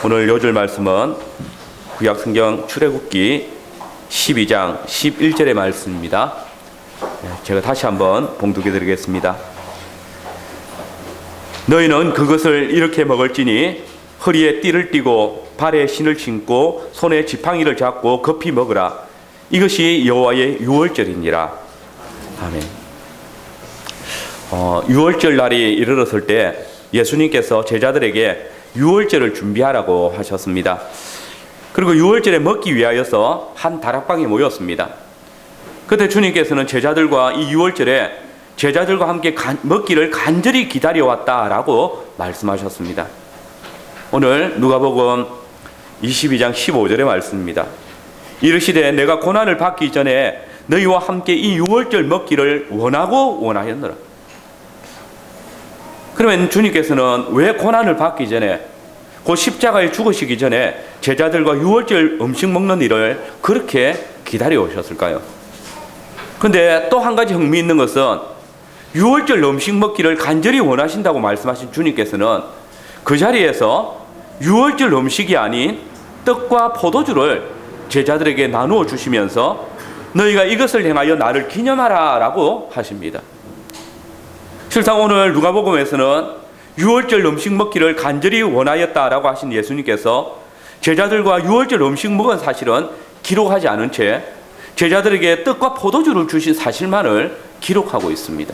오늘 요절 말씀은 구약성경 출애굽기 12장 11절의 말씀입니다. 제가 다시 한번 봉독해 드리겠습니다. 너희는 그것을 이렇게 먹을지니 허리에 띠를 띠고 발에 신을 신고 손에 지팡이를 잡고 급히 먹으라. 이것이 여호와의 유월절이니라. 아멘. 유월절 날이 이르렀을 때 예수님께서 제자들에게 유월절을 준비하라고 하셨습니다. 그리고 유월절에 먹기 위하여서 한 다락방에 모였습니다. 그때 주님께서는 제자들과 이 유월절에 제자들과 함께 먹기를 간절히 기다려왔다라고 말씀하셨습니다. 오늘 누가복음 22장 15절의 말씀입니다. 이르시되 내가 고난을 받기 전에 너희와 함께 이 유월절 먹기를 원하였노라. 그러면 주님께서는 왜 고난을 받기 전에 곧 십자가에 죽으시기 전에 제자들과 유월절 음식 먹는 일을 그렇게 기다려 오셨을까요? 근데 또 한 가지 흥미있는 것은 유월절 음식 먹기를 간절히 원하신다고 말씀하신 주님께서는 그 자리에서 유월절 음식이 아닌 떡과 포도주를 제자들에게 나누어 주시면서 너희가 이것을 행하여 나를 기념하라 라고 하십니다. 실상 오늘 누가복음에서는 유월절 음식 먹기를 간절히 원하였다라고 하신 예수님께서 제자들과 유월절 음식 먹은 사실은 기록하지 않은 채 제자들에게 떡과 포도주를 주신 사실만을 기록하고 있습니다.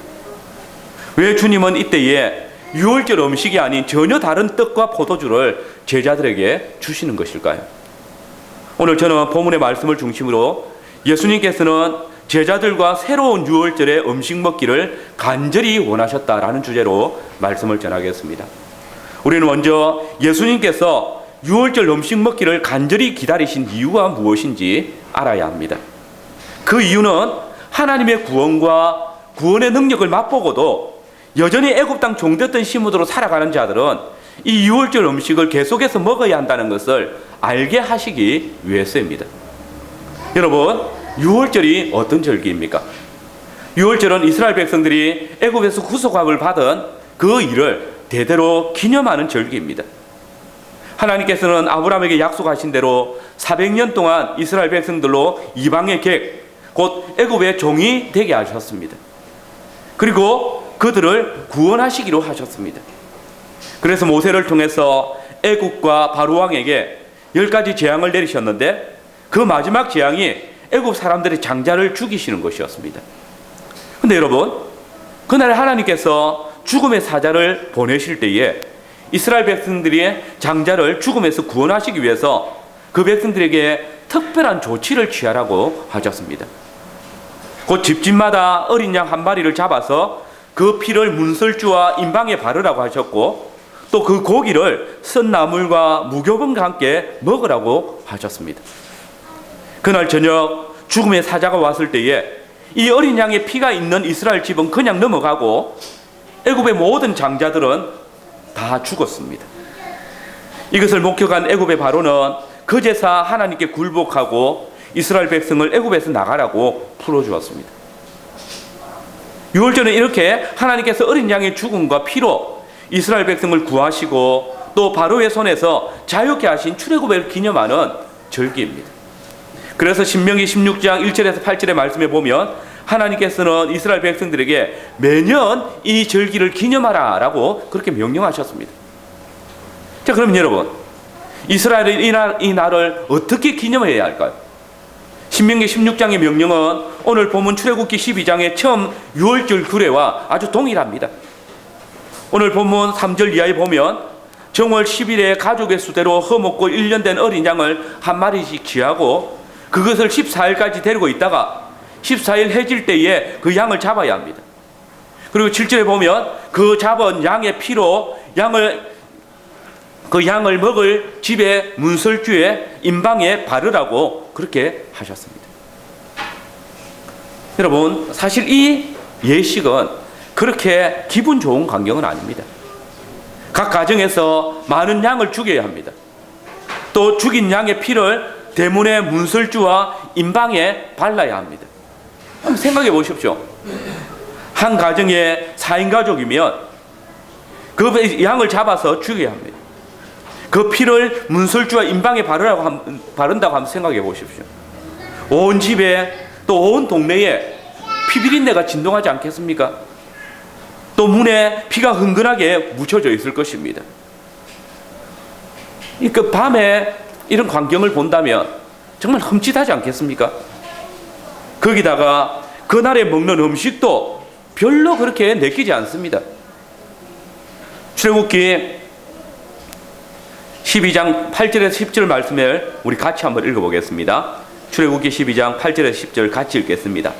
왜 주님은 이때에 유월절 음식이 아닌 전혀 다른 떡과 포도주를 제자들에게 주시는 것일까요? 오늘 저는 본문의 말씀을 중심으로 예수님께서는 제자들과 새로운 유월절의 음식 먹기를 간절히 원하셨다라는 주제로 말씀을 전하겠습니다. 우리는 먼저 예수님께서 유월절 음식 먹기를 간절히 기다리신 이유가 무엇인지 알아야 합니다. 그 이유는 하나님의 구원과 구원의 능력을 맛보고도 여전히 애굽 땅 종됐던 시무도로 살아가는 자들은 이 유월절 음식을 계속해서 먹어야 한다는 것을 알게 하시기 위해서입니다. 여러분, 유월절이 어떤 절기입니까? 유월절은 이스라엘 백성들이 애굽에서 구속함을 받은 그 일을 대대로 기념하는 절기입니다. 하나님께서는 아브라함에게 약속하신 대로 400년 동안 이스라엘 백성들로 이방의 객, 곧 애굽의 종이 되게 하셨습니다. 그리고 그들을 구원하시기로 하셨습니다. 그래서 모세를 통해서 애굽과 바로왕에게 10가지 재앙을 내리셨는데 그 마지막 재앙이 애굽 사람들의 장자를 죽이시는 것이었습니다. 근데 여러분, 그날 하나님께서 죽음의 사자를 보내실 때에 이스라엘 백성들의 장자를 죽음에서 구원하시기 위해서 그 백성들에게 특별한 조치를 취하라고 하셨습니다. 곧 집집마다 어린 양 한 마리를 잡아서 그 피를 문설주와 임방에 바르라고 하셨고 또 그 고기를 쓴 나물과 무교병과 함께 먹으라고 하셨습니다. 그날 저녁 죽음의 사자가 왔을 때에 이 어린 양의 피가 있는 이스라엘 집은 그냥 넘어가고 애굽의 모든 장자들은 다 죽었습니다. 이것을 목격한 애굽의 바로는 그제서 하나님께 굴복하고 이스라엘 백성을 애굽에서 나가라고 풀어주었습니다. 유월절은 이렇게 하나님께서 어린 양의 죽음과 피로 이스라엘 백성을 구하시고 또 바로의 손에서 자유케 하신 출애굽을 기념하는 절기입니다. 그래서 신명기 16장 1절에서 8절의 말씀에 보면 하나님께서는 이스라엘 백성들에게 매년 이 절기를 기념하라 라고 그렇게 명령하셨습니다. 자, 그러면 여러분, 이스라엘은 이 날을 어떻게 기념해야 할까요? 신명기 16장의 명령은 오늘 본문 출애굽기 12장의 처음 유월절 규례와 아주 동일합니다. 오늘 본문 3절 이하에 보면 정월 10일에 가족의 수대로 허먹고 1년 된 어린 양을 한 마리씩 취하고 그것을 14일까지 데리고 있다가 14일 해질 때에 그 양을 잡아야 합니다. 그리고 7절에 보면 그 잡은 양의 피로 그 양을 먹을 집의 문설주에 임방에 바르라고 그렇게 하셨습니다. 여러분, 사실 이 예식은 그렇게 기분 좋은 광경은 아닙니다. 각 가정에서 많은 양을 죽여야 합니다. 또 죽인 양의 피를 대문의 문설주와 임방에 발라야 합니다. 한번 생각해 보십시오. 한 가정에 4인 가족이면 그 양을 잡아서 죽여야 합니다. 그 피를 문설주와 임방에 바른다고 한번 생각해 보십시오. 온 집에 또 온 동네에 피비린내가 진동하지 않겠습니까? 또 문에 피가 흥건하게 묻혀져 있을 것입니다. 그 밤에 이런 광경을 본다면 정말 흠칫하지 않겠습니까? 거기다가 그날에 먹는 음식도 별로 그렇게 내키지 않습니다. 출애굽기 12장 8절에서 10절 말씀을 우리 같이 한번 읽어보겠습니다. 출애굽기 12장 8절에서 10절 같이 읽겠습니다.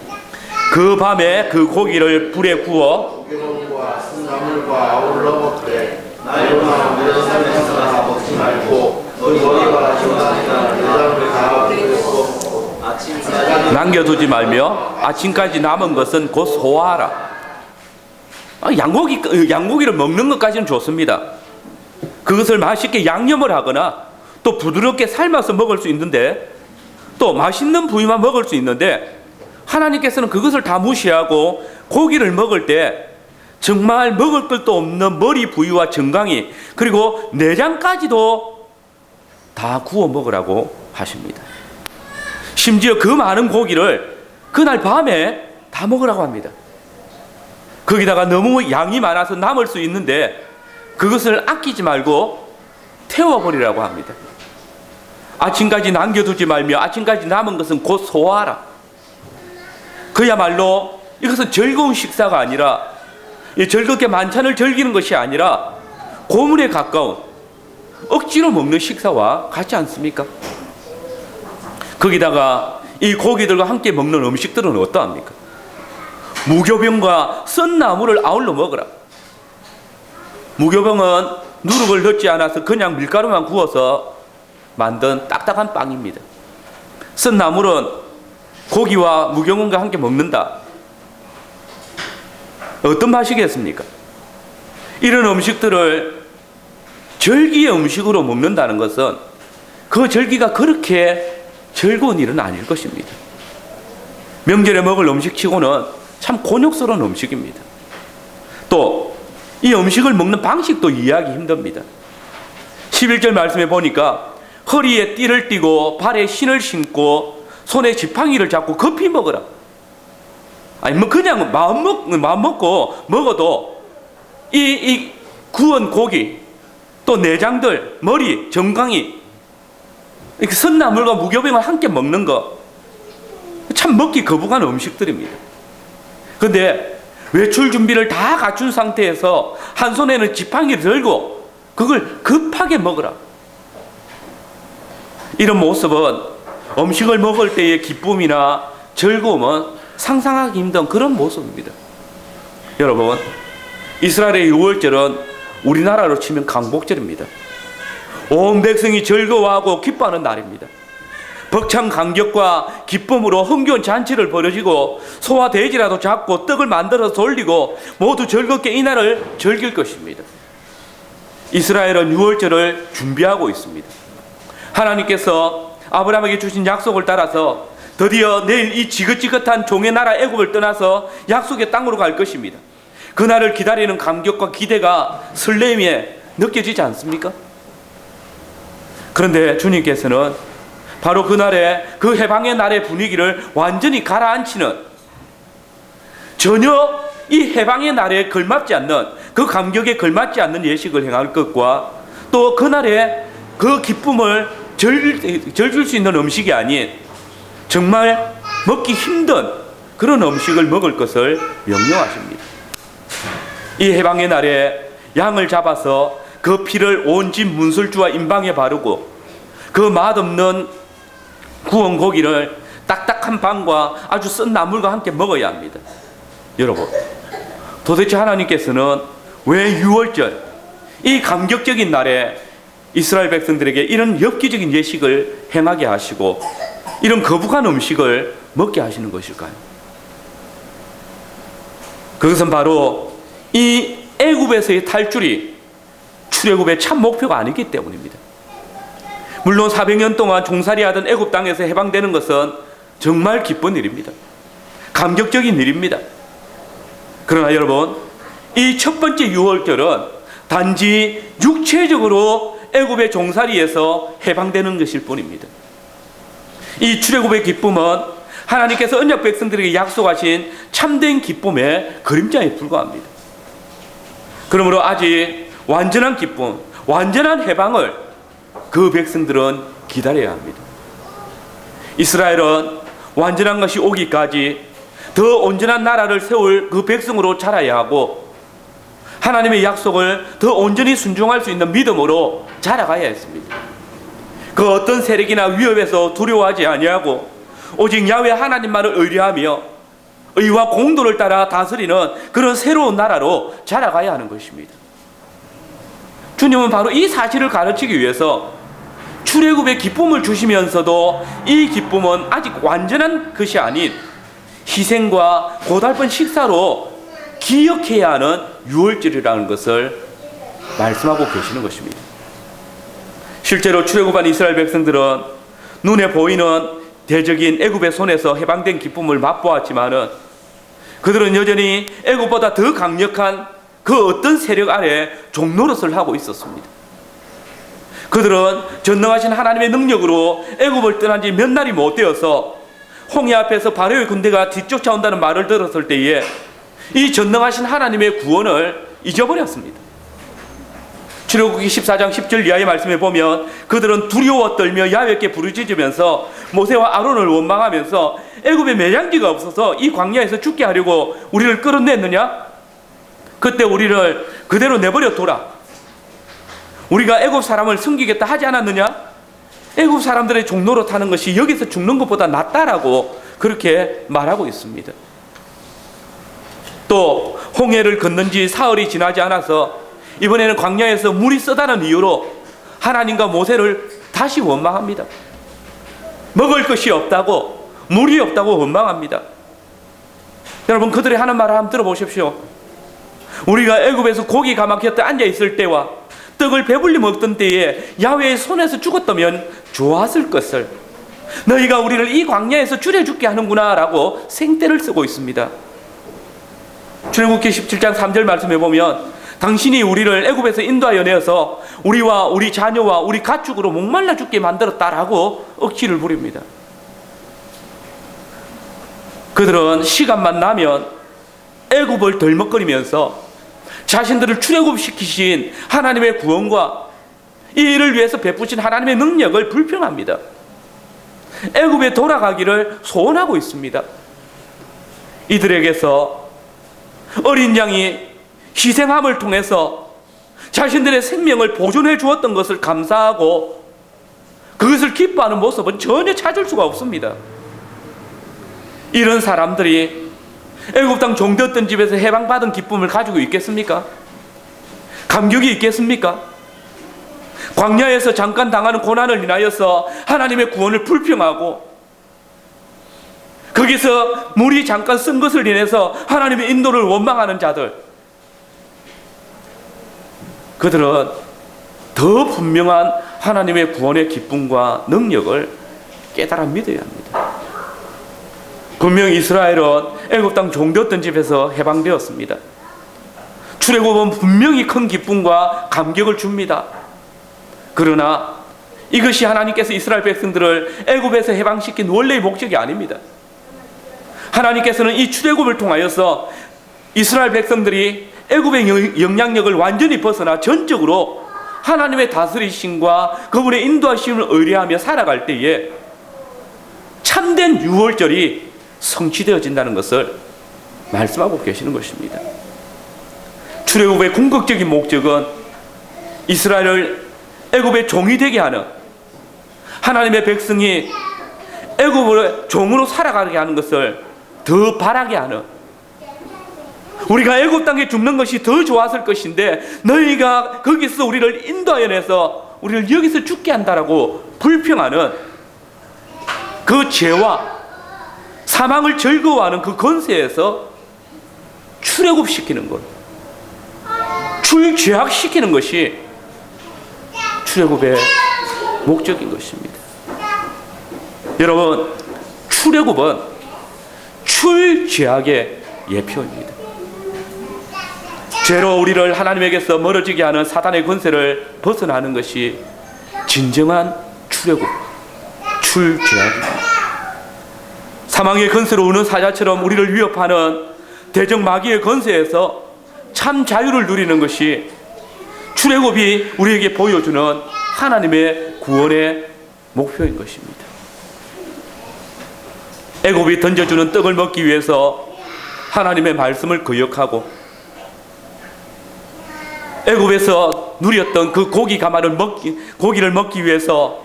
그 밤에 그 고기를 불에 구워 고기와 순나물과 아울러 먹되 날로나 무련산에서나 먹지 말고 그 머리와 중간이나 내장을 다 버리고 남겨두지 말며 아침까지 남은 것은 곧 소화하라. 양고기를 먹는 것까지는 좋습니다. 그것을 맛있게 양념을 하거나 또 부드럽게 삶아서 먹을 수 있는데, 또 맛있는 부위만 먹을 수 있는데, 하나님께서는 그것을 다 무시하고 고기를 먹을 때 정말 먹을 것도 없는 머리 부위와 정강이 그리고 내장까지도 다 구워 먹으라고 하십니다. 심지어 그 많은 고기를 그날 밤에 다 먹으라고 합니다. 거기다가 너무 양이 많아서 남을 수 있는데 그것을 아끼지 말고 태워버리라고 합니다. 아침까지 남겨두지 말며 아침까지 남은 것은 곧 소화하라. 그야말로 이것은 즐거운 식사가 아니라, 즐겁게 만찬을 즐기는 것이 아니라 고문에 가까운 억지로 먹는 식사와 같지 않습니까? 거기다가 이 고기들과 함께 먹는 음식들은 어떠합니까? 무교병과 썬 나물을 아울러 먹으라. 무교병은 누룩을 넣지 않아서 그냥 밀가루만 구워서 만든 딱딱한 빵입니다. 썬 나물은 고기와 무교병과 함께 먹는다. 어떤 맛이겠습니까? 이런 음식들을 절기의 음식으로 먹는다는 것은 그 절기가 그렇게 즐거운 일은 아닐 것입니다. 명절에 먹을 음식치고는 참 곤욕스러운 음식입니다. 또 이 음식을 먹는 방식도 이해하기 힘듭니다. 11절 말씀에 보니까 허리에 띠를 띠고 발에 신을 신고 손에 지팡이를 잡고 급히 먹으라. 아니 뭐 그냥 마음 먹고 먹어도 이 구운 고기 또 내장들, 머리, 정강이 이렇게 선나물과 무교병을 함께 먹는 거 참 먹기 거북한 음식들입니다. 그런데 외출 준비를 다 갖춘 상태에서 한 손에는 지팡이를 들고 그걸 급하게 먹으라. 이런 모습은 음식을 먹을 때의 기쁨이나 즐거움은 상상하기 힘든 그런 모습입니다. 여러분, 이스라엘의 유월절은 우리나라로 치면 강복절입니다. 온 백성이 즐거워하고 기뻐하는 날입니다. 벅찬 감격과 기쁨으로 흥겨운 잔치를 벌여지고 소와 돼지라도 잡고 떡을 만들어서 돌리고 모두 즐겁게 이 날을 즐길 것입니다. 이스라엘은 유월절을 준비하고 있습니다. 하나님께서 아브라함에게 주신 약속을 따라서 드디어 내일 이 지긋지긋한 종의 나라 애굽을 떠나서 약속의 땅으로 갈 것입니다. 그날을 기다리는 감격과 기대가 설렘에 느껴지지 않습니까? 그런데 주님께서는 바로 그날에 그 해방의 날의 분위기를 완전히 가라앉히는, 전혀 이 해방의 날에 걸맞지 않는, 그 감격에 걸맞지 않는 예식을 행할 것과 또 그날에 그 기쁨을 즐길 수 있는 음식이 아닌 정말 먹기 힘든 그런 음식을 먹을 것을 명령하십니다. 이 해방의 날에 양을 잡아서 그 피를 온 집 문설주와 임방에 바르고 그 맛없는 구운 고기를 딱딱한 빵과 아주 쓴 나물과 함께 먹어야 합니다. 여러분, 도대체 하나님께서는 왜 유월절, 이 감격적인 날에 이스라엘 백성들에게 이런 엽기적인 예식을 행하게 하시고 이런 거북한 음식을 먹게 하시는 것일까요? 그것은 바로 이 애굽에서의 탈출이 출애굽의 참 목표가 아니기 때문입니다. 물론 400년 동안 종살이하던 애굽 땅에서 해방되는 것은 정말 기쁜 일입니다. 감격적인 일입니다. 그러나 여러분, 이 첫 번째 유월절은 단지 육체적으로 애굽의 종살이에서 해방되는 것일 뿐입니다. 이 출애굽의 기쁨은 하나님께서 언약 백성들에게 약속하신 참된 기쁨의 그림자에 불과합니다. 그러므로 아직 완전한 기쁨, 완전한 해방을 그 백성들은 기다려야 합니다. 이스라엘은 완전한 것이 오기까지 더 온전한 나라를 세울 그 백성으로 자라야 하고 하나님의 약속을 더 온전히 순종할 수 있는 믿음으로 자라가야 했습니다. 그 어떤 세력이나 위협에서 두려워하지 아니하고 오직 야훼 하나님만을 의뢰하며 의와 공도를 따라 다스리는 그런 새로운 나라로 자라가야 하는 것입니다. 주님은 바로 이 사실을 가르치기 위해서 출애굽의 기쁨을 주시면서도 이 기쁨은 아직 완전한 것이 아닌 희생과 고달픈 식사로 기억해야 하는 유월절이라는 것을 말씀하고 계시는 것입니다. 실제로 출애굽한 이스라엘 백성들은 눈에 보이는 대적인 애굽의 손에서 해방된 기쁨을 맛보았지만은 그들은 여전히 애굽보다 더 강력한 그 어떤 세력 아래 종노릇을 하고 있었습니다. 그들은 전능하신 하나님의 능력으로 애굽을 떠난 지 몇 날이 못 되어서 홍해 앞에서 바로의 군대가 뒤쫓아온다는 말을 들었을 때에 이 전능하신 하나님의 구원을 잊어버렸습니다. 출애굽기 14장 10절 이하의 말씀에 보면 그들은 두려워 떨며 야훼께 부르짖으면서 모세와 아론을 원망하면서 애굽에 매장지가 없어서 이 광야에서 죽게 하려고 우리를 끌어냈느냐? 그때 우리를 그대로 내버려 둬라. 우리가 애굽 사람을 섬기겠다 하지 않았느냐? 애굽 사람들의 종노릇 하는 것이 여기서 죽는 것보다 낫다라고 그렇게 말하고 있습니다. 또 홍해를 건넌 지 사흘이 지나지 않아서 이번에는 광야에서 물이 쓰다는 이유로 하나님과 모세를 다시 원망합니다. 먹을 것이 없다고, 물이 없다고 원망합니다. 여러분, 그들이 하는 말을 한번 들어보십시오. 우리가 애굽에서 고기가 막혔다 앉아 있을 때와 떡을 배불리 먹던 때에 야훼의 손에서 죽었다면 좋았을 것을 너희가 우리를 이 광야에서 줄여 죽게 하는구나 라고 생떼를 쓰고 있습니다. 출애굽기 17장 3절 말씀에 보면 당신이 우리를 애굽에서 인도하여 내어서 우리와 우리 자녀와 우리 가축으로 목말라 죽게 만들었다라고 억지를 부립니다. 그들은 시간만 나면 애굽을 덜먹거리면서 자신들을 출애굽시키신 하나님의 구원과 이 일을 위해서 베푸신 하나님의 능력을 불평합니다. 애굽에 돌아가기를 소원하고 있습니다. 이들에게서 어린 양이 희생함을 통해서 자신들의 생명을 보존해 주었던 것을 감사하고 그것을 기뻐하는 모습은 전혀 찾을 수가 없습니다. 이런 사람들이 애굽 땅 종되었던 집에서 해방받은 기쁨을 가지고 있겠습니까? 감격이 있겠습니까? 광야에서 잠깐 당하는 고난을 인하여서 하나님의 구원을 불평하고 거기서 물이 잠깐 쓴 것을 인해서 하나님의 인도를 원망하는 자들, 그들은 더 분명한 하나님의 구원의 기쁨과 능력을 깨달아 믿어야 합니다. 분명히 이스라엘은 애굽 땅 종되었던 집에서 해방되었습니다. 출애굽은 분명히 큰 기쁨과 감격을 줍니다. 그러나 이것이 하나님께서 이스라엘 백성들을 애굽에서 해방시킨 원래의 목적이 아닙니다. 하나님께서는 이 출애굽을 통하여서 이스라엘 백성들이 애굽의 영향력을 완전히 벗어나 전적으로 하나님의 다스리심과 그분의 인도하심을 의뢰하며 살아갈 때에 참된 유월절이 성취되어진다는 것을 말씀하고 계시는 것입니다. 출애굽의 궁극적인 목적은 이스라엘을 애굽의 종이 되게 하는, 하나님의 백성이 애굽의 종으로 살아가게 하는 것을 더 바라게 하는, 우리가 애굽 땅에 죽는 것이 더 좋았을 것인데 너희가 거기서 우리를 인도하여 내서 우리를 여기서 죽게 한다라고 불평하는 그 죄와 사망을 즐거워하는 그 권세에서 출애굽시키는 것, 출죄악시키는 것이 출애굽의 목적인 것입니다. 여러분, 출애굽은 출죄악의 예표입니다. 죄로 우리를 하나님에게서 멀어지게 하는 사단의 권세를 벗어나는 것이 진정한 출애굽, 출죄악입니다. 사망의 권세로 오는 사자처럼 우리를 위협하는 대적 마귀의 권세에서 참 자유를 누리는 것이 출애굽이 우리에게 보여주는 하나님의 구원의 목표인 것입니다. 애굽이 던져주는 떡을 먹기 위해서 하나님의 말씀을 거역하고 애굽에서 누렸던 그 고기를 먹기 위해서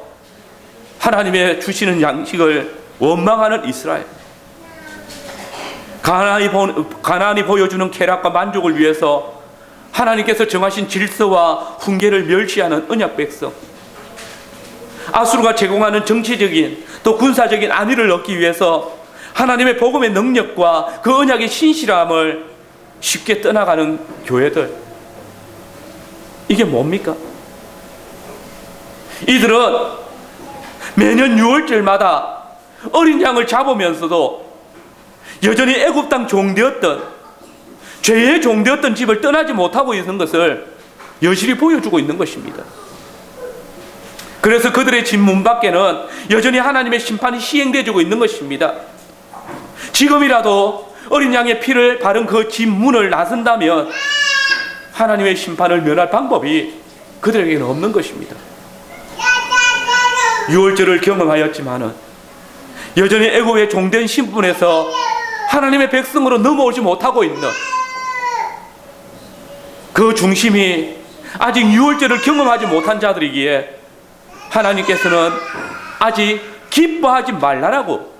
하나님의 주시는 양식을 원망하는 이스라엘. 가나안이 보여주는 쾌락과 만족을 위해서 하나님께서 정하신 질서와 훈계를 멸시하는 언약 백성. 아수르가 제공하는 정치적인 또 군사적인 안위를 얻기 위해서 하나님의 복음의 능력과 그 언약의 신실함을 쉽게 떠나가는 교회들. 이게 뭡니까? 이들은 매년 6월절마다 어린 양을 잡으면서도 여전히 애굽 땅 종되었던, 죄의 종되었던 집을 떠나지 못하고 있는 것을 여실히 보여주고 있는 것입니다. 그래서 그들의 집 문 밖에는 여전히 하나님의 심판이 시행되어지고 있는 것입니다. 지금이라도 어린 양의 피를 바른 그 집 문을 나선다면 하나님의 심판을 면할 방법이 그들에게는 없는 것입니다. 6월절을 경험하였지만은 여전히 애굽의 종된 신분에서 하나님의 백성으로 넘어오지 못하고 있는 그 중심이 아직 6월절을 경험하지 못한 자들이기에 하나님께서는 아직 기뻐하지 말라라고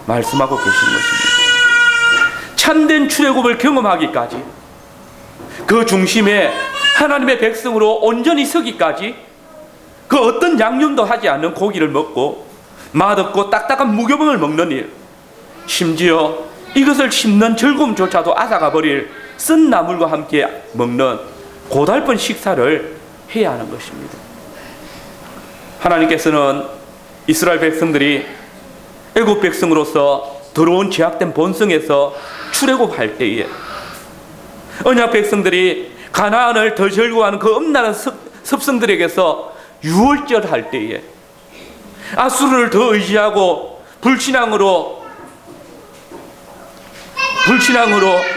말씀하고 계시는 것입니다. 참된 출애굽을 경험하기까지, 그 중심에 하나님의 백성으로 온전히 서기까지 그 어떤 양념도 하지 않는 고기를 먹고 맛없고 딱딱한 무교병을 먹는 일, 심지어 이것을 씹는 즐거움조차도 앗아가 버릴 쓴 나물과 함께 먹는 고달픈 식사를 해야 하는 것입니다. 하나님께서는 이스라엘 백성들이 애굽 백성으로서 더러운 죄악된 본성에서 출애굽할 때에, 언약 백성들이 가나안을 더 즐거워하는 그 엄난한 섭성들에게서 유월절 할 때에, 아수르를 더 의지하고 불신앙으로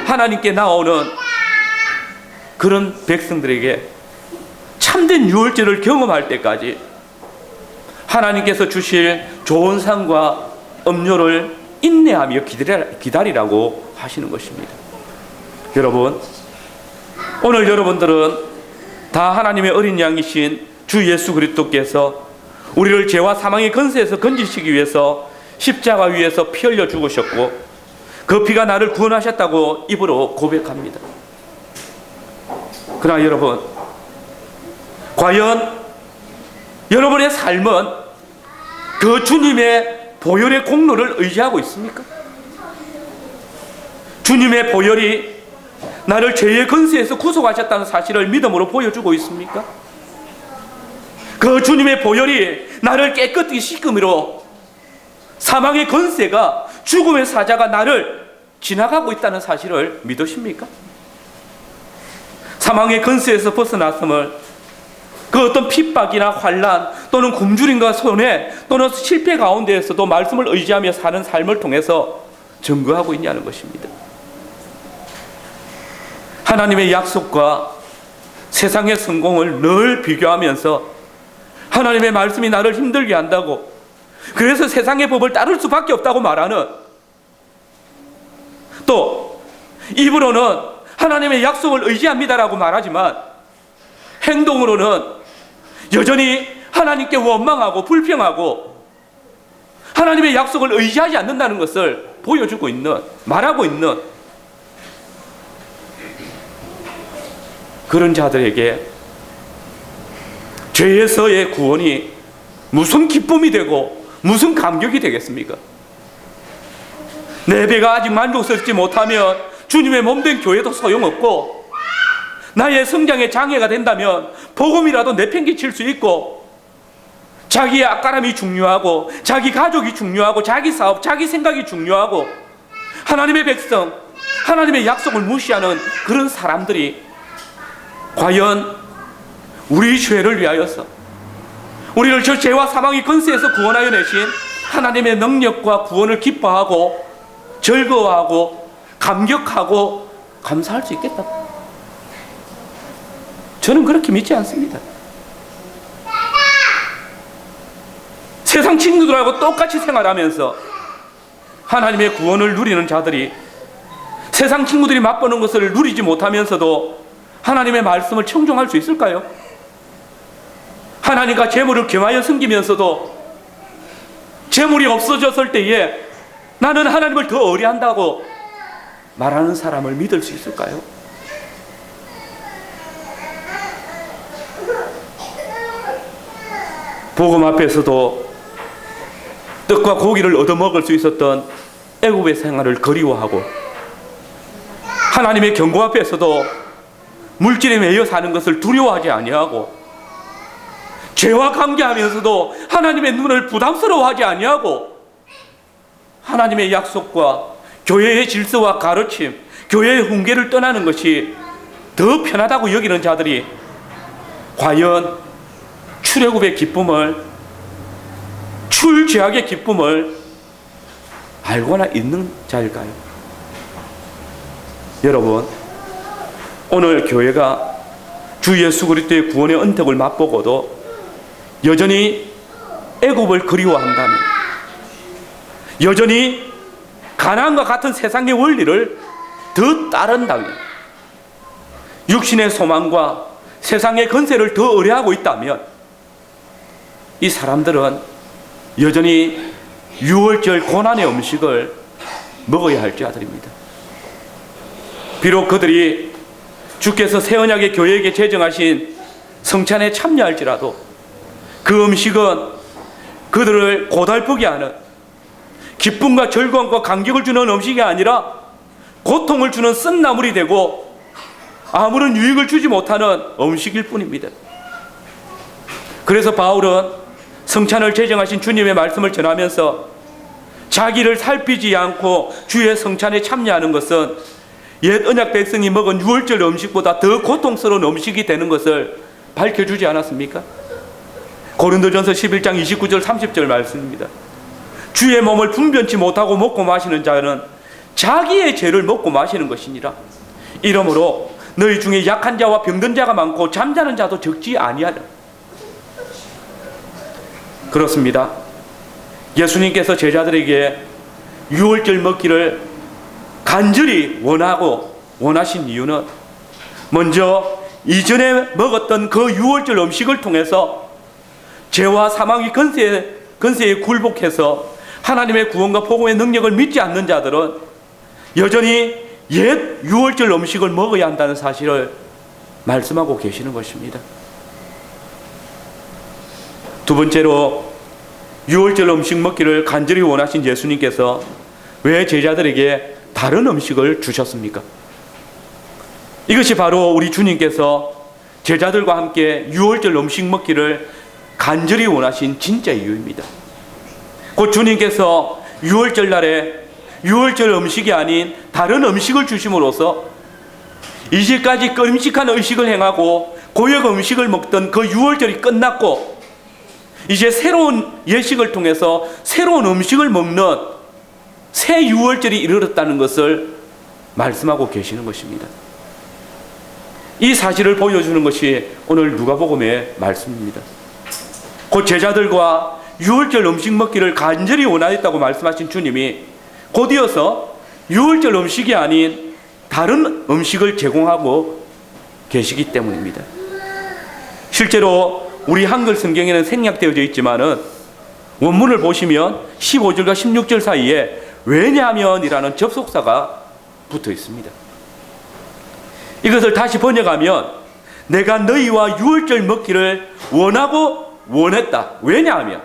하나님께 나오는 그런 백성들에게 참된 유월절을 경험할 때까지 하나님께서 주실 좋은 상과 음료를 인내하며 기다리라고 하시는 것입니다. 여러분, 오늘 여러분들은 다 하나님의 어린 양이신 주 예수 그리스도께서 우리를 죄와 사망의 권세에서 건지시기 위해서 십자가 위에서 피 흘려 죽으셨고 그 피가 나를 구원하셨다고 입으로 고백합니다. 그러나 여러분, 과연 여러분의 삶은 그 주님의 보혈의 공로를 의지하고 있습니까? 주님의 보혈이 나를 죄의 권세에서 구속하셨다는 사실을 믿음으로 보여주고 있습니까? 그 주님의 보혈이 나를 깨끗이 씻음으로 사망의 권세가, 죽음의 사자가 나를 지나가고 있다는 사실을 믿으십니까? 사망의 권세에서 벗어났음을 그 어떤 핍박이나 환난 또는 굶주림과 손해 또는 실패 가운데에서도 말씀을 의지하며 사는 삶을 통해서 증거하고 있냐는 것입니다. 하나님의 약속과 세상의 성공을 늘 비교하면서 하나님의 말씀이 나를 힘들게 한다고, 그래서 세상의 법을 따를 수밖에 없다고 말하는, 또 입으로는 하나님의 약속을 의지합니다라고 말하지만 행동으로는 여전히 하나님께 원망하고 불평하고 하나님의 약속을 의지하지 않는다는 것을 보여주고 있는, 말하고 있는 그런 자들에게 죄에서의 구원이 무슨 기쁨이 되고 무슨 감격이 되겠습니까? 내 배가 아직 만족스럽지 못하면 주님의 몸된 교회도 소용없고, 나의 성장에 장애가 된다면 복음이라도 내팽개칠 수 있고, 자기의 앞가람이 중요하고 자기 가족이 중요하고 자기 사업, 자기 생각이 중요하고, 하나님의 백성, 하나님의 약속을 무시하는 그런 사람들이 과연 우리 죄를 위하여서 우리를 저 죄와 사망의 권세에서 구원하여 내신 하나님의 능력과 구원을 기뻐하고 즐거워하고 감격하고 감사할 수 있겠다? 저는 그렇게 믿지 않습니다. 세상 친구들하고 똑같이 생활하면서 하나님의 구원을 누리는 자들이 세상 친구들이 맛보는 것을 누리지 못하면서도 하나님의 말씀을 청종할 수 있을까요? 하나님과 재물을 겸하여 섬기면서도 재물이 없어졌을 때에 나는 하나님을 더 의뢰한다고 말하는 사람을 믿을 수 있을까요? 복음 앞에서도 떡과 고기를 얻어먹을 수 있었던 애굽의 생활을 그리워하고 하나님의 경고 앞에서도 물질에 매여 사는 것을 두려워하지 아니하고 죄와 관계하면서도 하나님의 눈을 부담스러워하지 아니하고 하나님의 약속과 교회의 질서와 가르침, 교회의 훈계를 떠나는 것이 더 편하다고 여기는 자들이 과연 출애굽의 기쁨을, 출죄악의 기쁨을 알고나 있는 자일까요? 여러분, 오늘 교회가 주 예수 그리스도의 구원의 은택을 맛보고도 여전히 애굽을 그리워한다면, 여전히 가나안과 같은 세상의 원리를 더 따른다면, 육신의 소망과 세상의 건세를 더 의뢰하고 있다면 이 사람들은 여전히 유월절 고난의 음식을 먹어야 할 자들입니다. 비록 그들이 주께서 새 언약의 교회에게 제정하신 성찬에 참여할지라도 그 음식은 그들을 고달프게 하는, 기쁨과 즐거움과 감격을 주는 음식이 아니라 고통을 주는 쓴나물이 되고 아무런 유익을 주지 못하는 음식일 뿐입니다. 그래서 바울은 성찬을 제정하신 주님의 말씀을 전하면서 자기를 살피지 않고 주의 성찬에 참여하는 것은 옛 언약 백성이 먹은 유월절 음식보다 더 고통스러운 음식이 되는 것을 밝혀주지 않았습니까? 고린도전서 11장 29절 30절 말씀입니다. 주의 몸을 분변치 못하고 먹고 마시는 자는 자기의 죄를 먹고 마시는 것이니라. 이러므로 너희 중에 약한 자와 병든 자가 많고 잠자는 자도 적지 아니하라. 그렇습니다. 예수님께서 제자들에게 유월절 먹기를 간절히 원하신 이유는 먼저 이전에 먹었던 그 유월절 음식을 통해서 죄와 사망의 건세에 굴복해서 하나님의 구원과 복음의 능력을 믿지 않는 자들은 여전히 옛 유월절 음식을 먹어야 한다는 사실을 말씀하고 계시는 것입니다. 두 번째로 유월절 음식 먹기를 간절히 원하신 예수님께서 왜 제자들에게 다른 음식을 주셨습니까? 이것이 바로 우리 주님께서 제자들과 함께 유월절 음식 먹기를 간절히 원하신 진짜 이유입니다. 곧 주님께서 유월절 날에 유월절 음식이 아닌 다른 음식을 주심으로써 이제까지 끔찍한 의식을 행하고 고역 음식을 먹던 그 유월절이 끝났고 이제 새로운 예식을 통해서 새로운 음식을 먹는 새 유월절이 이르렀다는 것을 말씀하고 계시는 것입니다. 이 사실을 보여주는 것이 오늘 누가복음의 말씀입니다. 곧 제자들과 유월절 음식 먹기를 간절히 원하였다고 말씀하신 주님이 곧이어서 유월절 음식이 아닌 다른 음식을 제공하고 계시기 때문입니다. 실제로 우리 한글 성경에는 생략되어져 있지만은 원문을 보시면 15절과 16절 사이에 왜냐하면이라는 접속사가 붙어 있습니다. 이것을 다시 번역하면 내가 너희와 유월절 먹기를 원했다. 왜냐하면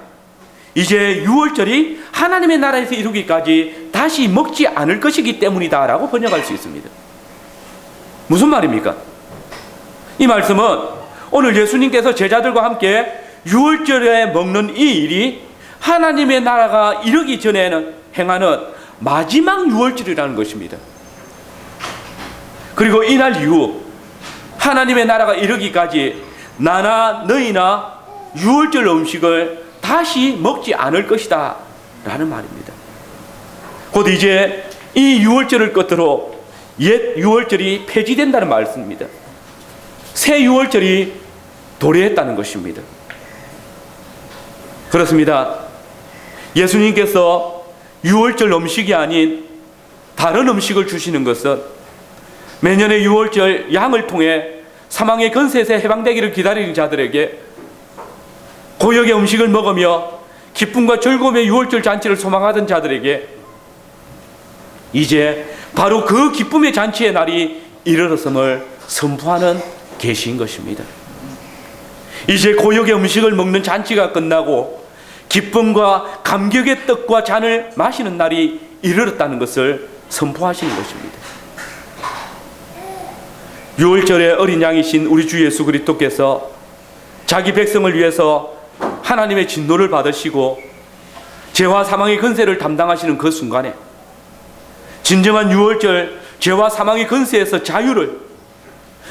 이제 유월절이 하나님의 나라에서 이루기까지 다시 먹지 않을 것이기 때문이다 라고 번역할 수 있습니다. 무슨 말입니까? 이 말씀은 오늘 예수님께서 제자들과 함께 유월절에 먹는 이 일이 하나님의 나라가 이르기 전에는 행하는 마지막 유월절이라는 것입니다. 그리고 이날 이후 하나님의 나라가 이르기까지 나나 너희나 유월절 음식을 다시 먹지 않을 것이다 라는 말입니다. 곧 이제 이 유월절을 끝으로 옛 유월절이 폐지된다는 말씀입니다. 새 유월절이 도래했다는 것입니다. 그렇습니다. 예수님께서 유월절 음식이 아닌 다른 음식을 주시는 것은 매년의 유월절 양을 통해 사망의 건세에서 해방되기를 기다리는 자들에게 고역의 음식을 먹으며 기쁨과 즐거움의 유월절 잔치를 소망하던 자들에게 이제 바로 그 기쁨의 잔치의 날이 이르렀음을 선포하는 계시인 것입니다. 이제 고역의 음식을 먹는 잔치가 끝나고 기쁨과 감격의 떡과 잔을 마시는 날이 이르렀다는 것을 선포하시는 것입니다. 유월절의 어린 양이신 우리 주 예수 그리스도께서 자기 백성을 위해서 하나님의 진노를 받으시고 죄와 사망의 건세를 담당하시는 그 순간에 진정한 유월절 죄와 사망의 건세에서 자유를,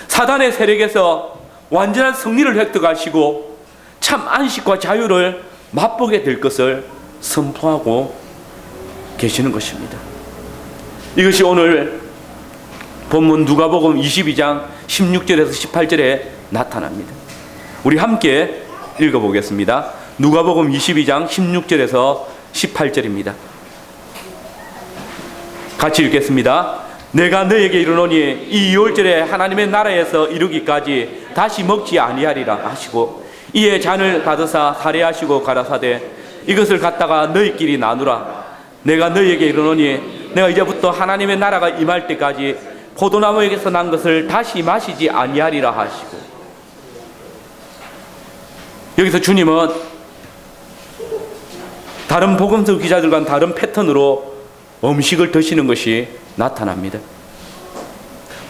사단의 세력에서 완전한 승리를 획득하시고 참 안식과 자유를 맛보게 될 것을 선포하고 계시는 것입니다. 이것이 오늘 본문 누가복음 22장 16절에서 18절에 나타납니다. 우리 함께 읽어보겠습니다. 누가복음 22장 16절에서 18절입니다. 같이 읽겠습니다. 내가 너에게 이르노니 이 유월절에 하나님의 나라에서 이르기까지 다시 먹지 아니하리라 하시고 이에 잔을 받으사 살해하시고 가라사대 이것을 갖다가 너희끼리 나누라. 내가 너희에게 이르노니 내가 이제부터 하나님의 나라가 임할 때까지 포도나무에게서 난 것을 다시 마시지 아니하리라 하시고, 여기서 주님은 다른 복음서 기자들과는 다른 패턴으로 음식을 드시는 것이 나타납니다.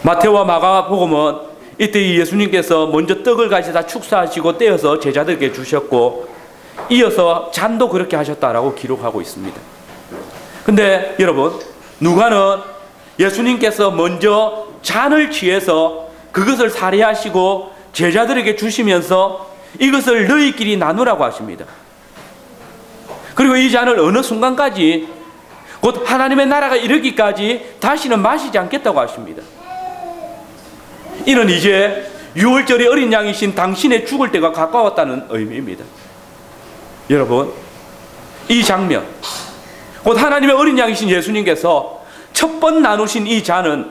마태와 마가복음은 이때 예수님께서 먼저 떡을 가지다 축사하시고 떼어서 제자들에게 주셨고 이어서 잔도 그렇게 하셨다라고 기록하고 있습니다. 근데 여러분, 누가는 예수님께서 먼저 잔을 취해서 그것을 살해하시고 제자들에게 주시면서 이것을 너희끼리 나누라고 하십니다. 그리고 이 잔을 어느 순간까지, 곧 하나님의 나라가 이르기까지 다시는 마시지 않겠다고 하십니다. 이는 이제 유월절의 어린 양이신 당신의 죽을 때가 가까웠다는 의미입니다. 여러분, 이 장면, 곧 하나님의 어린 양이신 예수님께서 첫 번 나누신 이 잔은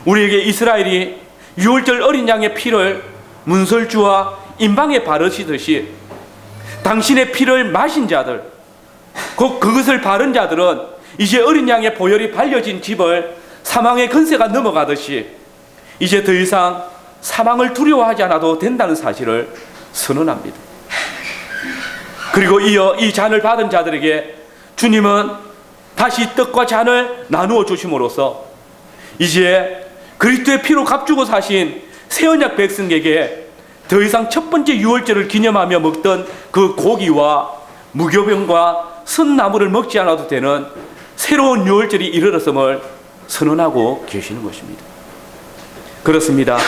우리에게 이스라엘이 유월절 어린 양의 피를 문설주와 임방에 바르시듯이 당신의 피를 마신 자들, 곧 그것을 바른 자들은 이제 어린 양의 보혈이 발려진 집을 사망의 건세가 넘어가듯이 이제 더 이상 사망을 두려워하지 않아도 된다는 사실을 선언합니다. 그리고 이어 이 잔을 받은 자들에게 주님은 다시 떡과 잔을 나누어 주심으로써 이제 그리스도의 피로 값주고 사신 새 언약 백성에게 더 이상 첫 번째 유월절을 기념하며 먹던 그 고기와 무교병과 선나물을 먹지 않아도 되는 새로운 유월절이 이르렀음을 선언하고 계시는 것입니다. 그렇습니다.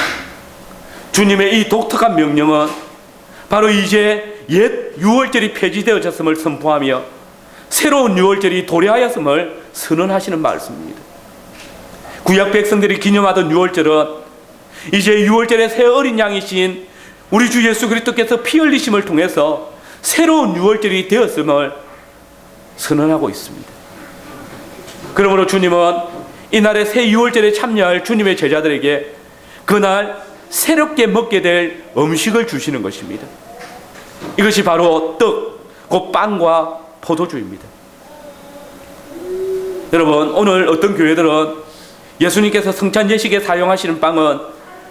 주님의 이 독특한 명령은 바로 이제 옛 유월절이 폐지되어졌음을 선포하며 새로운 유월절이 도래하였음을 선언하시는 말씀입니다. 구약 백성들이 기념하던 유월절은 이제 유월절의 새 어린 양이신 우리 주 예수 그리스도께서 피 흘리심을 통해서 새로운 유월절이 되었음을 선언하고 있습니다. 그러므로 주님은 이날의 새 유월절에 참여할 주님의 제자들에게 그날 새롭게 먹게 될 음식을 주시는 것입니다. 이것이 바로 떡, 곧 빵과 포도주입니다. 여러분, 오늘 어떤 교회들은 예수님께서 성찬 예식에 사용하시는 빵은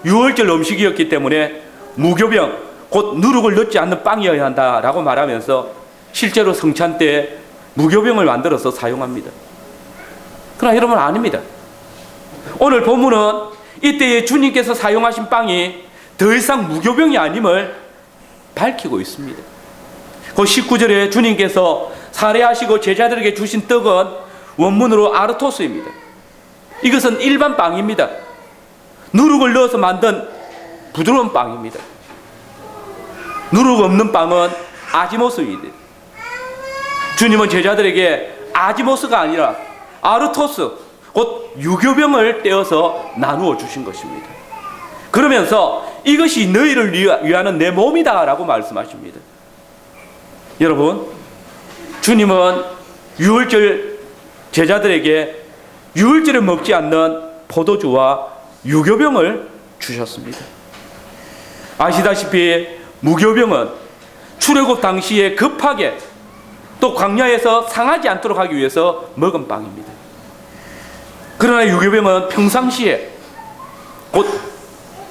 유월절 음식이었기 때문에 무교병, 곧 누룩을 넣지 않는 빵이어야 한다라고 말하면서 실제로 성찬 때 무교병을 만들어서 사용합니다. 그러나 여러분, 아닙니다. 오늘 본문은 이때에 주님께서 사용하신 빵이 더 이상 무교병이 아님을 밝히고 있습니다. 그 19절에 주님께서 살해하시고 제자들에게 주신 떡은 원문으로 아르토스입니다. 이것은 일반 빵입니다. 누룩을 넣어서 만든 부드러운 빵입니다. 누룩 없는 빵은 아지모스입니다. 주님은 제자들에게 아지모스가 아니라 아르토스, 곧 유교병을 떼어서 나누어 주신 것입니다. 그러면서 이것이 너희를 위하는 내 몸이다 라고 말씀하십니다. 여러분, 주님은 유월절 제자들에게 유월절에 먹지 않는 포도주와 유교병을 주셨습니다. 아시다시피 무교병은 출애굽 당시에 급하게 또 광야에서 상하지 않도록 하기 위해서 먹은 빵입니다. 그러나 유교병은 평상시에 곧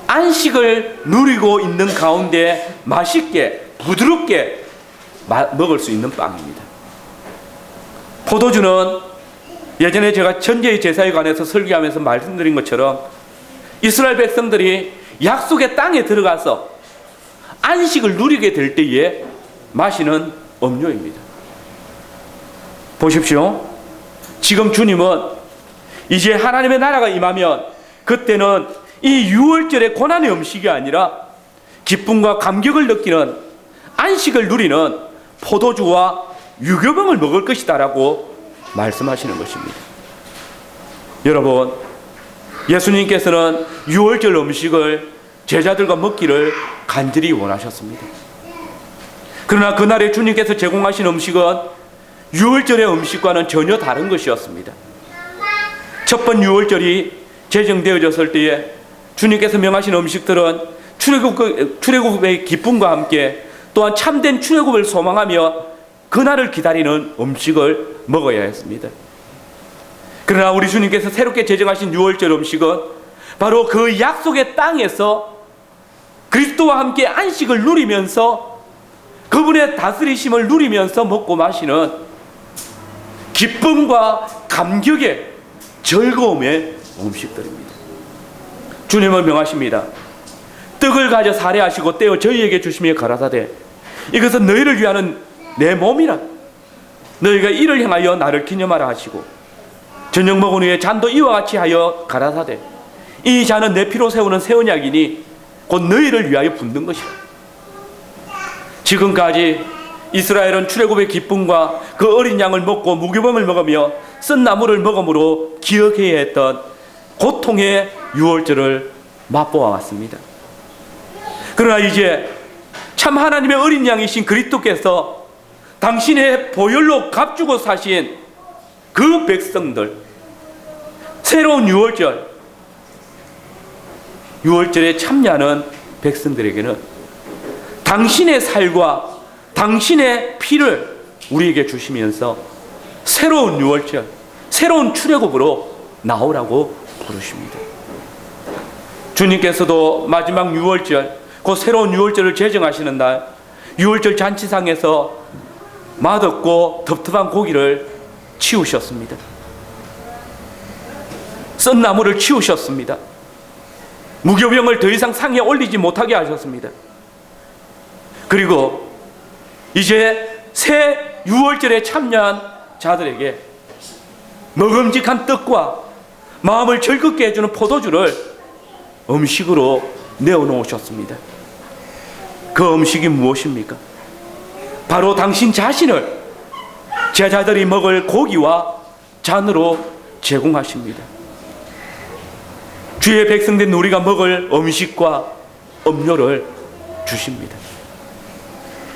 안식을 누리고 있는 가운데 맛있게 부드럽게 먹을 수 있는 빵입니다. 포도주는 예전에 제가 천재의 제사에 관해서 설교하면서 말씀드린 것처럼 이스라엘 백성들이 약속의 땅에 들어가서 안식을 누리게 될 때에 마시는 음료입니다. 보십시오. 지금 주님은 이제 하나님의 나라가 임하면 그때는 이 유월절의 고난의 음식이 아니라 기쁨과 감격을 느끼는 안식을 누리는 포도주와 유교병을 먹을 것이다 라고 말씀하시는 것입니다. 여러분, 예수님께서는 유월절 음식을 제자들과 먹기를 간절히 원하셨습니다. 그러나 그날에 주님께서 제공하신 음식은 유월절의 음식과는 전혀 다른 것이었습니다. 첫 번 유월절이 제정되어졌을 때에 주님께서 명하신 음식들은 출애굽의 기쁨과 함께 또한 참된 출애굽을 소망하며 그날을 기다리는 음식을 먹어야 했습니다. 그러나 우리 주님께서 새롭게 제정하신 유월절 음식은 바로 그 약속의 땅에서 그리스도와 함께 안식을 누리면서 그분의 다스리심을 누리면서 먹고 마시는 기쁨과 감격의 즐거움의 음식들입니다. 주님은 명하십니다. 떡을 가져 사례하시고 떼어 저희에게 주시며 가라사대 이것은 너희를 위하는 내 몸이라. 너희가 이를 행하여 나를 기념하라 하시고 저녁 먹은 후에 잔도 이와 같이 하여 가라사대 이 잔은 내 피로 세우는 새 언약이니 곧 너희를 위하여 붓는 것이라. 지금까지 이스라엘은 출애굽의 기쁨과 그 어린 양을 먹고 무교병을 먹으며 쓴 나물을 먹음으로 기억해야 했던 고통의 유월절을 맛보아 왔습니다. 그러나 이제 참 하나님의 어린 양이신 그리스도께서 당신의 보혈로 값주고 사신 그 백성들, 새로운 유월절에 참여하는 백성들에게는 당신의 살과 당신의 피를 우리에게 주시면서 새로운 유월절, 새로운 출애굽으로 나오라고 부르십니다. 주님께서도 마지막 유월절, 그 새로운 유월절을 제정하시는 날 유월절 잔치상에서 맛없고 텁텁한 고기를 치우셨습니다. 썬 나물을 치우셨습니다. 무교병을 더 이상 상에 올리지 못하게 하셨습니다. 그리고 이제 새 유월절에 참여한 자들에게 먹음직한 떡과 마음을 즐겁게 해주는 포도주를 음식으로 내어놓으셨습니다. 그 음식이 무엇입니까? 바로 당신 자신을 제자들이 먹을 고기와 잔으로 제공하십니다. 주의 백성된 우리가 먹을 음식과 음료를 주십니다.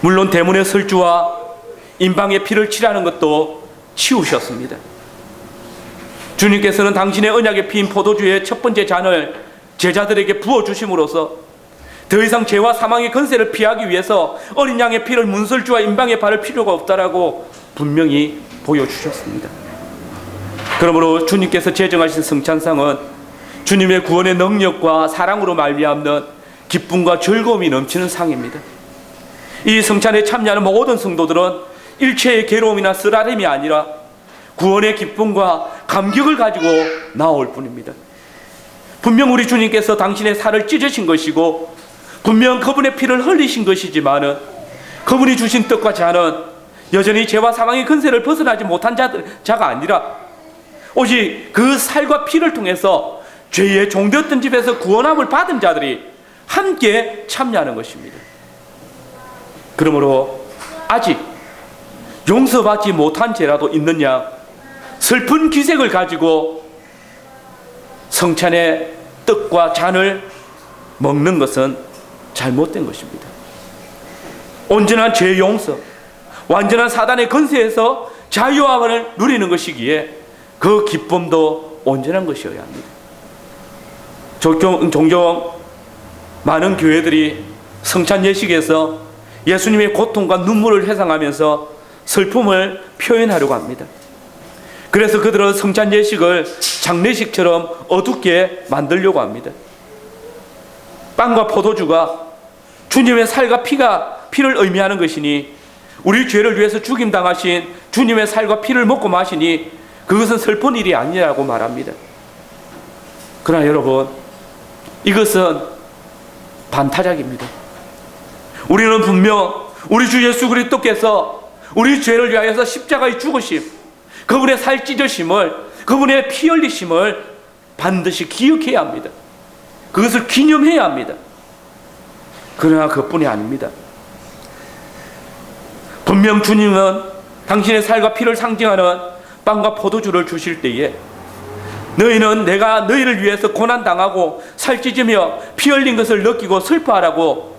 물론 대문의 설주와 임방의 피를 칠하는 것도 치우셨습니다. 주님께서는 당신의 언약에 피인 포도주의 첫 번째 잔을 제자들에게 부어주심으로써 더 이상 죄와 사망의 권세를 피하기 위해서 어린 양의 피를 문설주와 임방에 바를 필요가 없다라고 분명히 보여주셨습니다. 그러므로 주님께서 제정하신 성찬상은 주님의 구원의 능력과 사랑으로 말미암는 기쁨과 즐거움이 넘치는 상입니다. 이 성찬에 참여하는 모든 성도들은 일체의 괴로움이나 쓰라림이 아니라 구원의 기쁨과 감격을 가지고 나올 뿐입니다. 분명 우리 주님께서 당신의 살을 찢으신 것이고 분명 그분의 피를 흘리신 것이지만은 그분이 주신 떡과 잔은 여전히 죄와 사망의 근세를 벗어나지 못한 자가 아니라 오직 그 살과 피를 통해서 죄의 종되었던 집에서 구원함을 받은 자들이 함께 참여하는 것입니다. 그러므로 아직 용서받지 못한 죄라도 있느냐, 슬픈 기색을 가지고 성찬의 떡과 잔을 먹는 것은 잘못된 것입니다. 온전한 죄 용서, 완전한 사단의 권세에서 자유함을 누리는 것이기에 그 기쁨도 온전한 것이어야 합니다. 종종 많은 교회들이 성찬 예식에서 예수님의 고통과 눈물을 회상하면서 슬픔을 표현하려고 합니다. 그래서 그들은 성찬 예식을 장례식처럼 어둡게 만들려고 합니다. 빵과 포도주가 주님의 살과 피를 의미하는 것이니, 우리 죄를 위해서 죽임당하신 주님의 살과 피를 먹고 마시니 그것은 슬픈 일이 아니라고 말합니다. 그러나 여러분, 이것은 반타작입니다. 우리는 분명 우리 주 예수 그리스도께서 우리 죄를 위하여서 십자가에 죽으심, 그분의 살 찢으심을, 그분의 피 흘리심을 반드시 기억해야 합니다. 그것을 기념해야 합니다. 그러나 그뿐이 아닙니다. 분명 주님은 당신의 살과 피를 상징하는 빵과 포도주를 주실 때에 너희는 내가 너희를 위해서 고난당하고 살찌으며 피 흘린 것을 느끼고 슬퍼하라고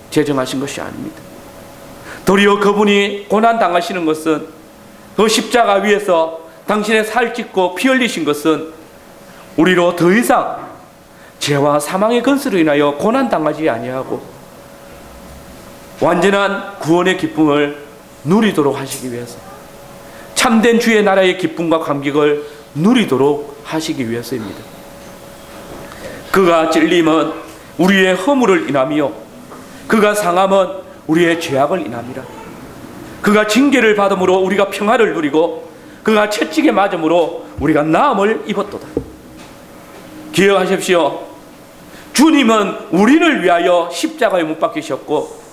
제정하신 것이 아닙니다. 도리어 그분이 고난당하시는 것은, 그 십자가 위에서 당신의 살찢고 피 흘리신 것은 우리로 더 이상 죄와 사망의 근수로 인하여 고난당하지 아니하고 완전한 구원의 기쁨을 누리도록 하시기 위해서, 참된 주의 나라의 기쁨과 감격을 누리도록 하시기 위해서입니다. 그가 찔림은 우리의 허물을 인하며 그가 상함은 우리의 죄악을 인함이라. 그가 징계를 받음으로 우리가 평화를 누리고 그가 채찍에 맞음으로 우리가 나음을 입었도다. 기억하십시오. 주님은 우리를 위하여 십자가에 못 박히셨고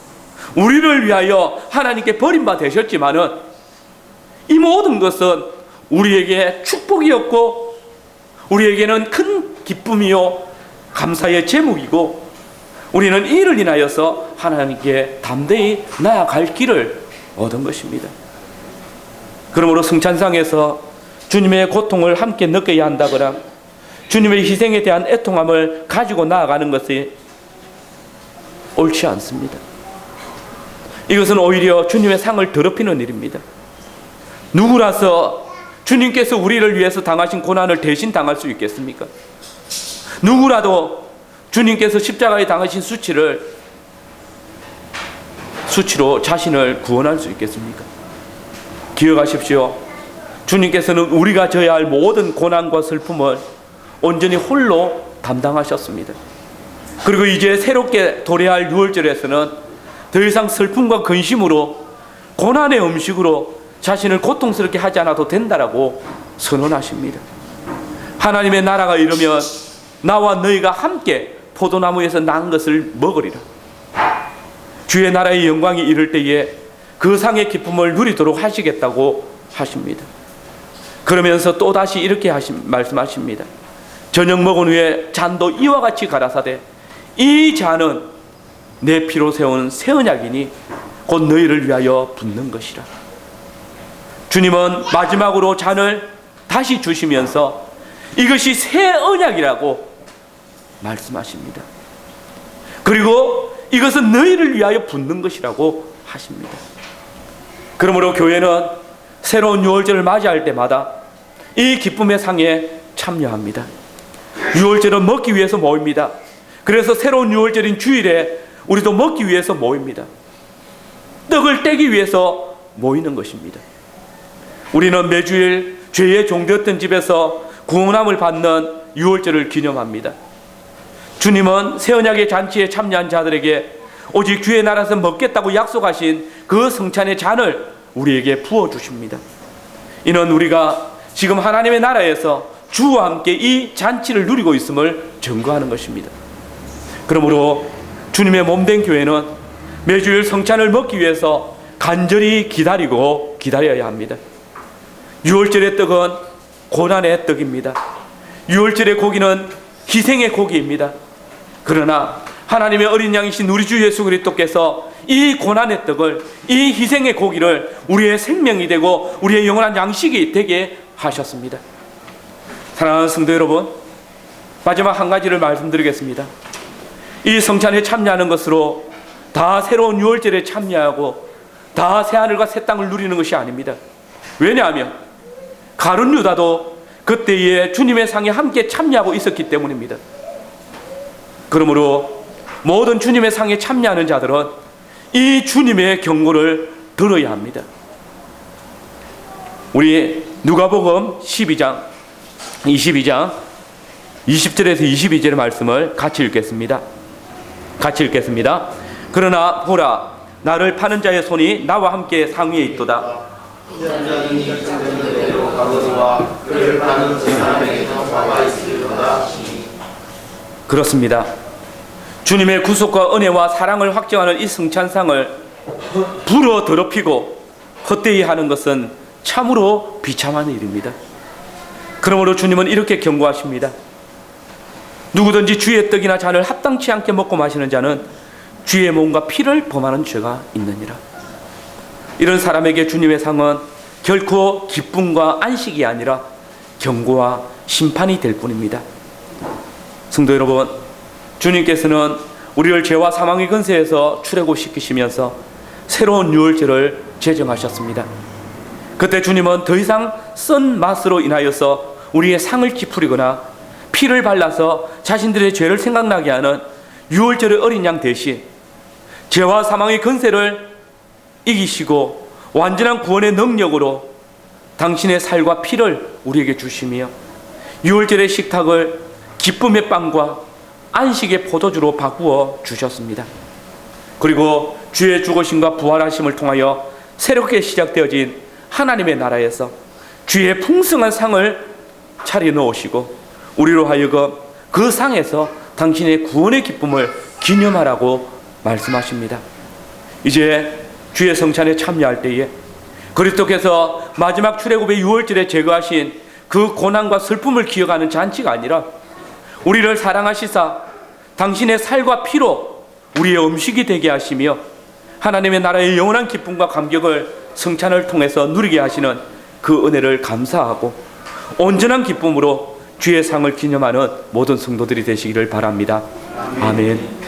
우리를 위하여 하나님께 버림받아 되셨지만은 이 모든 것은 우리에게 축복이었고 우리에게는 큰 기쁨이요 감사의 제목이고, 우리는 이를 인하여서 하나님께 담대히 나아갈 길을 얻은 것입니다. 그러므로 성찬상에서 주님의 고통을 함께 느껴야 한다거나 주님의 희생에 대한 애통함을 가지고 나아가는 것이 옳지 않습니다. 이것은 오히려 주님의 상을 더럽히는 일입니다. 누구라서 주님께서 우리를 위해서 당하신 고난을 대신 당할 수 있겠습니까? 누구라도 주님께서 십자가에 당하신 수치로 자신을 구원할 수 있겠습니까? 기억하십시오. 주님께서는 우리가 져야 할 모든 고난과 슬픔을 온전히 홀로 담당하셨습니다. 그리고 이제 새롭게 도래할 유월절에서는 더 이상 슬픔과 근심으로 고난의 음식으로 자신을 고통스럽게 하지 않아도 된다라고 선언하십니다. 하나님의 나라가 이르면 나와 너희가 함께 포도나무에서 난 것을 먹으리라. 주의 나라의 영광이 이를 때에 그 상의 기쁨을 누리도록 하시겠다고 하십니다. 그러면서 또다시 이렇게 말씀하십니다. 저녁 먹은 후에 잔도 이와 같이 가라사대 이 잔은 내 피로 세운 새 언약이니 곧 너희를 위하여 붓는 것이라. 주님은 마지막으로 잔을 다시 주시면서 이것이 새 언약이라고 말씀하십니다. 그리고 이것은 너희를 위하여 붓는 것이라고 하십니다. 그러므로 교회는 새로운 유월절을 맞이할 때마다 이 기쁨의 상에 참여합니다. 유월절은 먹기 위해서 모입니다. 그래서 새로운 유월절인 주일에 우리도 먹기 위해서 모입니다. 떡을 떼기 위해서 모이는 것입니다. 우리는 매주일 죄의 종되었던 집에서 구원함을 받는 유월절을 기념합니다. 주님은 새 언약의 잔치에 참여한 자들에게 오직 주의 나라에서 먹겠다고 약속하신 그 성찬의 잔을 우리에게 부어주십니다. 이는 우리가 지금 하나님의 나라에서 주와 함께 이 잔치를 누리고 있음을 증거하는 것입니다. 그러므로 주님의 몸된 교회는 매주일 성찬을 먹기 위해서 간절히 기다려야 합니다. 유월절의 떡은 고난의 떡입니다. 유월절의 고기는 희생의 고기입니다. 그러나 하나님의 어린 양이신 우리 주 예수 그리스도께서 이 고난의 떡을, 이 희생의 고기를 우리의 생명이 되고 우리의 영원한 양식이 되게 하셨습니다. 사랑하는 성도 여러분, 마지막 한 가지를 말씀드리겠습니다. 이 성찬에 참여하는 것으로 다 새로운 유월절에 참여하고 다 새하늘과 새 땅을 누리는 것이 아닙니다. 왜냐하면 가룟 유다도 그때에 주님의 상에 함께 참여하고 있었기 때문입니다. 그러므로 모든 주님의 상에 참여하는 자들은 이 주님의 경고를 들어야 합니다. 우리 누가복음 22장 20절에서 22절의 말씀을 같이 읽겠습니다. 그러나 보라, 나를 파는 자의 손이 나와 함께 상위에 있도다. 현장이 정되는 대로 가거니와 그를 파는 그 사람에게 성과가 있으리로다. 그렇습니다. 주님의 구속과 은혜와 사랑을 확정하는 이 성찬상을 불어 더럽히고 헛되이 하는 것은 참으로 비참한 일입니다. 그러므로 주님은 이렇게 경고하십니다. 누구든지 주의 떡이나 잔을 합당치 않게 먹고 마시는 자는 주의 몸과 피를 범하는 죄가 있느니라. 이런 사람에게 주님의 상은 결코 기쁨과 안식이 아니라 경고와 심판이 될 뿐입니다. 성도 여러분, 주님께서는 우리를 죄와 사망의 근세에서 출애굽시키시면서 새로운 유월절을 제정하셨습니다. 그때 주님은 더 이상 쓴 맛으로 인하여서 우리의 상을 찌푸리거나 피를 발라서 자신들의 죄를 생각나게 하는 유월절의 어린 양 대신 죄와 사망의 근세를 이기시고 완전한 구원의 능력으로 당신의 살과 피를 우리에게 주시며 유월절의 식탁을 기쁨의 빵과 안식의 포도주로 바꾸어 주셨습니다. 그리고 주의 죽으심과 부활하심을 통하여 새롭게 시작되어진 하나님의 나라에서 주의 풍성한 상을 차려 놓으시고 우리로 하여금 그 상에서 당신의 구원의 기쁨을 기념하라고 말씀하십니다. 이제 주의 성찬에 참여할 때에 그리스도께서 마지막 출애굽의 유월절에 제거하신 그 고난과 슬픔을 기억하는 잔치가 아니라 우리를 사랑하시사 당신의 살과 피로 우리의 음식이 되게 하시며 하나님의 나라의 영원한 기쁨과 감격을 성찬을 통해서 누리게 하시는 그 은혜를 감사하고 온전한 기쁨으로 주의 상을 기념하는 모든 성도들이 되시기를 바랍니다. 아멘.